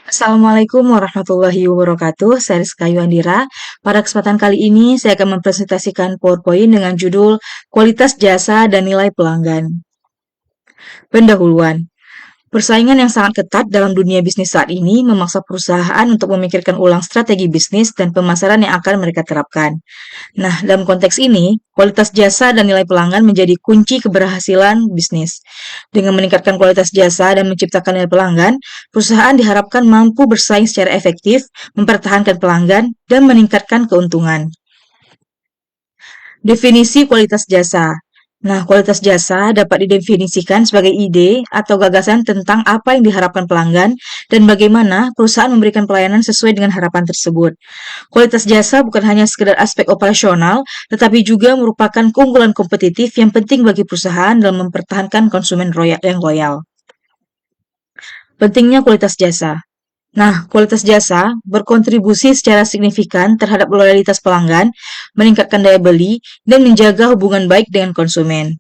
Assalamualaikum warahmatullahi wabarakatuh. Saya Rizka Yuandira. Pada kesempatan kali ini, saya akan mempresentasikan PowerPoint dengan judul Kualitas Jasa dan Nilai Pelanggan. Pendahuluan. Persaingan yang sangat ketat dalam dunia bisnis saat ini memaksa perusahaan untuk memikirkan ulang strategi bisnis dan pemasaran yang akan mereka terapkan. Nah, dalam konteks ini, kualitas jasa dan nilai pelanggan menjadi kunci keberhasilan bisnis. Dengan meningkatkan kualitas jasa dan menciptakan nilai pelanggan, perusahaan diharapkan mampu bersaing secara efektif, mempertahankan pelanggan, dan meningkatkan keuntungan. Definisi kualitas jasa. Nah, kualitas jasa dapat didefinisikan sebagai ide atau gagasan tentang apa yang diharapkan pelanggan dan bagaimana perusahaan memberikan pelayanan sesuai dengan harapan tersebut. Kualitas jasa bukan hanya sekedar aspek operasional, tetapi juga merupakan keunggulan kompetitif yang penting bagi perusahaan dalam mempertahankan konsumen yang loyal. Pentingnya kualitas jasa. Nah, kualitas jasa berkontribusi secara signifikan terhadap loyalitas pelanggan, meningkatkan daya beli, dan menjaga hubungan baik dengan konsumen.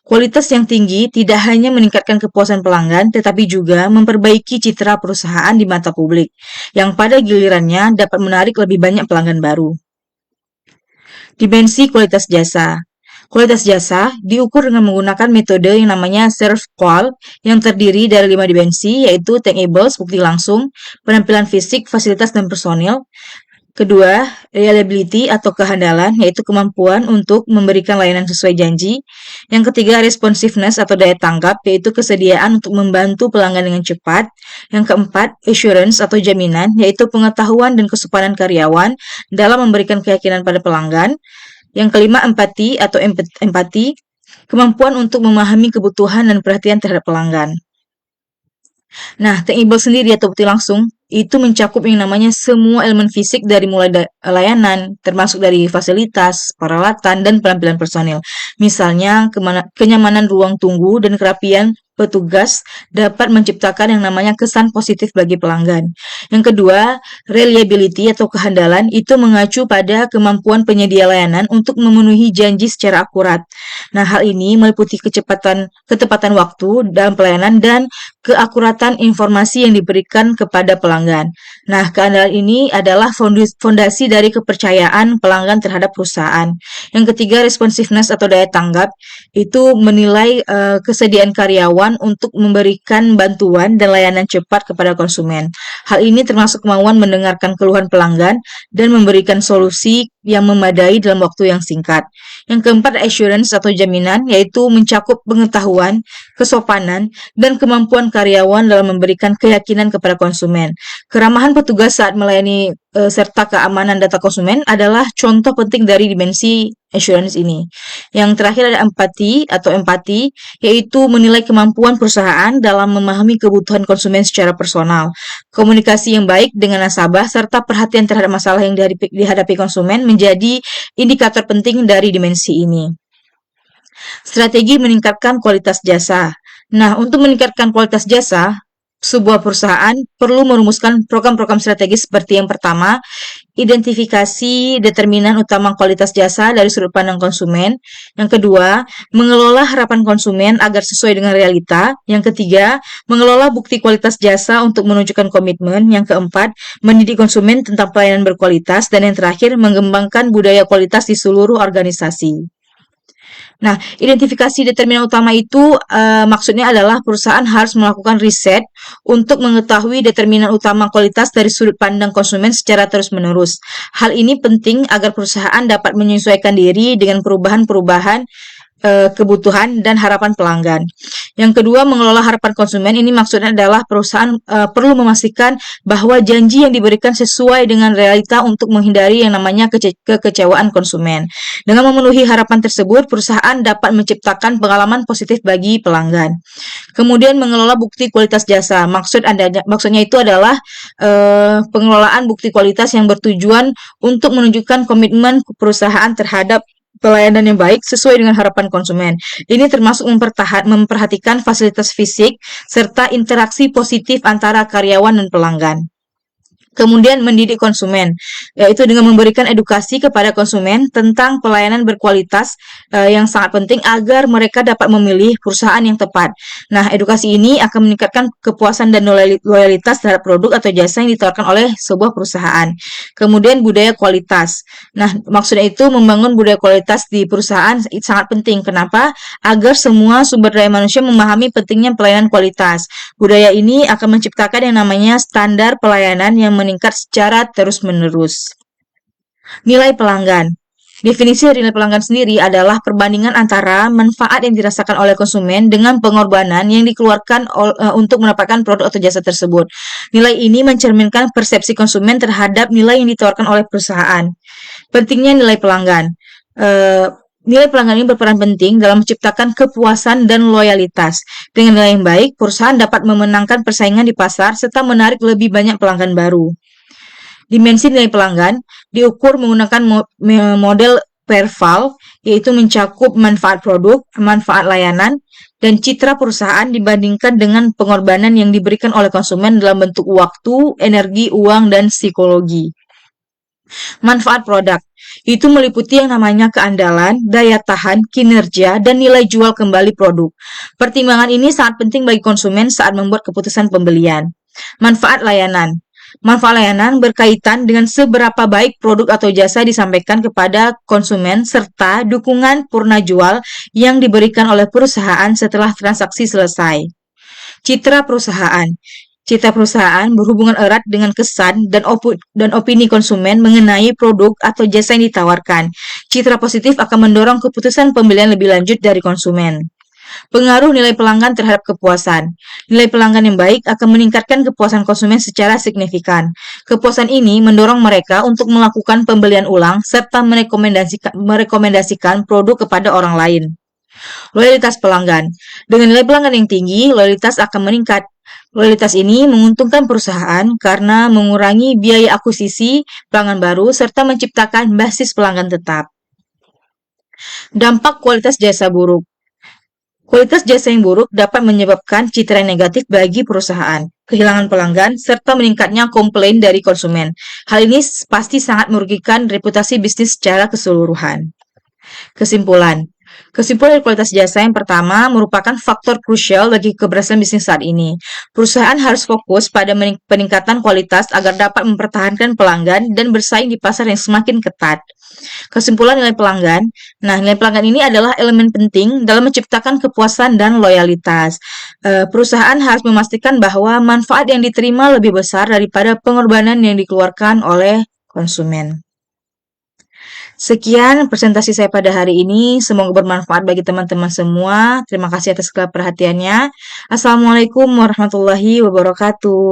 Kualitas yang tinggi tidak hanya meningkatkan kepuasan pelanggan, tetapi juga memperbaiki citra perusahaan di mata publik, yang pada gilirannya dapat menarik lebih banyak pelanggan baru. Dimensi kualitas jasa. Kualitas jasa diukur dengan menggunakan metode yang namanya SERVQUAL yang terdiri dari 5 dimensi, yaitu tangibles, bukti langsung, penampilan fisik, fasilitas, dan personil. Kedua, reliability atau kehandalan, yaitu kemampuan untuk memberikan layanan sesuai janji. Yang ketiga, responsiveness atau daya tanggap, yaitu kesediaan untuk membantu pelanggan dengan cepat. Yang keempat, assurance atau jaminan, yaitu pengetahuan dan kesopanan karyawan dalam memberikan keyakinan pada pelanggan. Yang kelima, empati atau empati, kemampuan untuk memahami kebutuhan dan perhatian terhadap pelanggan. Nah, tangible sendiri atau bukti langsung itu mencakup yang namanya semua elemen fisik dari mulai layanan, termasuk dari fasilitas, peralatan, dan penampilan personil. Misalnya, kenyamanan ruang tunggu dan kerapian petugas dapat menciptakan yang namanya kesan positif bagi pelanggan. Yang kedua, reliability atau kehandalan itu mengacu pada kemampuan penyedia layanan untuk memenuhi janji secara akurat. Nah, hal ini meliputi ketepatan waktu dalam pelayanan dan keakuratan informasi yang diberikan kepada pelanggan. Nah, keandalan ini adalah fondasi dari kepercayaan pelanggan terhadap perusahaan. Yang ketiga, responsiveness atau daya tanggap itu menilai kesediaan karyawan untuk memberikan bantuan dan layanan cepat kepada konsumen. Hal ini termasuk kemauan mendengarkan keluhan pelanggan dan memberikan solusi yang memadai dalam waktu yang singkat. Yang keempat, assurance atau jaminan, yaitu mencakup pengetahuan, kesopanan, dan kemampuan karyawan dalam memberikan keyakinan kepada konsumen. Keramahan petugas saat melayani serta keamanan data konsumen adalah contoh penting dari dimensi assurance ini. Yang terakhir ada empati, yaitu menilai kemampuan perusahaan dalam memahami kebutuhan konsumen secara personal. Komunikasi yang baik dengan nasabah serta perhatian terhadap masalah yang dihadapi konsumen menjadi indikator penting dari dimensi ini. Strategi meningkatkan kualitas jasa. Nah, untuk meningkatkan kualitas jasa, sebuah perusahaan perlu merumuskan program-program strategis seperti yang pertama, identifikasi determinan utama kualitas jasa dari sudut pandang konsumen. Yang kedua, mengelola harapan konsumen agar sesuai dengan realita. Yang ketiga, mengelola bukti kualitas jasa untuk menunjukkan komitmen. Yang keempat, mendidik konsumen tentang pelayanan berkualitas. Dan yang terakhir, mengembangkan budaya kualitas di seluruh organisasi. Nah, identifikasi determinan utama itu maksudnya adalah perusahaan harus melakukan riset untuk mengetahui determinan utama kualitas dari sudut pandang konsumen secara terus-menerus. Hal ini penting agar perusahaan dapat menyesuaikan diri dengan perubahan-perubahan kebutuhan dan harapan pelanggan. Yang kedua, mengelola harapan konsumen. Ini maksudnya adalah perusahaan perlu memastikan bahwa janji yang diberikan sesuai dengan realita untuk menghindari yang namanya kekecewaan konsumen. Dengan memenuhi harapan tersebut, perusahaan dapat menciptakan pengalaman positif bagi pelanggan. Kemudian mengelola bukti kualitas jasa. Maksudnya itu adalah pengelolaan bukti kualitas yang bertujuan untuk menunjukkan komitmen perusahaan terhadap pelayanan yang baik sesuai dengan harapan konsumen. Ini termasuk memperhatikan fasilitas fisik serta interaksi positif antara karyawan dan pelanggan. Kemudian mendidik konsumen, yaitu dengan memberikan edukasi kepada konsumen tentang pelayanan berkualitas yang sangat penting agar mereka dapat memilih perusahaan yang tepat. Nah, edukasi ini akan meningkatkan kepuasan dan loyalitas terhadap produk atau jasa yang ditawarkan oleh sebuah perusahaan. Kemudian budaya kualitas. Nah, maksudnya itu membangun budaya kualitas di perusahaan sangat penting. Kenapa? Agar semua sumber daya manusia memahami pentingnya pelayanan kualitas. Budaya ini akan menciptakan yang namanya standar pelayanan yang meningkat secara terus-menerus. Nilai pelanggan. Definisi dari nilai pelanggan sendiri adalah perbandingan antara manfaat yang dirasakan oleh konsumen dengan pengorbanan yang dikeluarkan untuk mendapatkan produk atau jasa tersebut. Nilai ini mencerminkan persepsi konsumen terhadap nilai yang ditawarkan oleh perusahaan. Pentingnya nilai pelanggan. Nilai pelanggan ini berperan penting dalam menciptakan kepuasan dan loyalitas. Dengan nilai yang baik, perusahaan dapat memenangkan persaingan di pasar serta menarik lebih banyak pelanggan baru. Dimensi nilai pelanggan diukur menggunakan model Perval, yaitu mencakup manfaat produk, manfaat layanan, dan citra perusahaan dibandingkan dengan pengorbanan yang diberikan oleh konsumen dalam bentuk waktu, energi, uang, dan psikologi. Manfaat produk itu meliputi yang namanya keandalan, daya tahan, kinerja, dan nilai jual kembali produk. Pertimbangan ini sangat penting bagi konsumen saat membuat keputusan pembelian. Manfaat layanan. Manfaat layanan berkaitan dengan seberapa baik produk atau jasa disampaikan kepada konsumen serta dukungan purna jual yang diberikan oleh perusahaan setelah transaksi selesai. Citra perusahaan. Citra perusahaan berhubungan erat dengan kesan dan opini konsumen mengenai produk atau jasa yang ditawarkan. Citra positif akan mendorong keputusan pembelian lebih lanjut dari konsumen. Pengaruh nilai pelanggan terhadap kepuasan. Nilai pelanggan yang baik akan meningkatkan kepuasan konsumen secara signifikan. Kepuasan ini mendorong mereka untuk melakukan pembelian ulang serta merekomendasikan produk kepada orang lain. Loyalitas pelanggan. Dengan nilai pelanggan yang tinggi, loyalitas akan meningkat. Loyalitas ini menguntungkan perusahaan karena mengurangi biaya akuisisi pelanggan baru serta menciptakan basis pelanggan tetap. Dampak kualitas jasa buruk. Kualitas jasa yang buruk dapat menyebabkan citra negatif bagi perusahaan, kehilangan pelanggan, serta meningkatnya komplain dari konsumen. Hal ini pasti sangat merugikan reputasi bisnis secara keseluruhan. Kesimpulan dari kualitas jasa yang pertama merupakan faktor krusial bagi keberhasilan bisnis saat ini. Perusahaan harus fokus pada peningkatan kualitas agar dapat mempertahankan pelanggan dan bersaing di pasar yang semakin ketat. Kesimpulan nilai pelanggan. Nah, nilai pelanggan ini adalah elemen penting dalam menciptakan kepuasan dan loyalitas. Perusahaan harus memastikan bahwa manfaat yang diterima lebih besar daripada pengorbanan yang dikeluarkan oleh konsumen. Sekian presentasi saya pada hari ini. Semoga bermanfaat bagi teman-teman semua. Terima kasih atas segala perhatiannya. Assalamualaikum warahmatullahi wabarakatuh.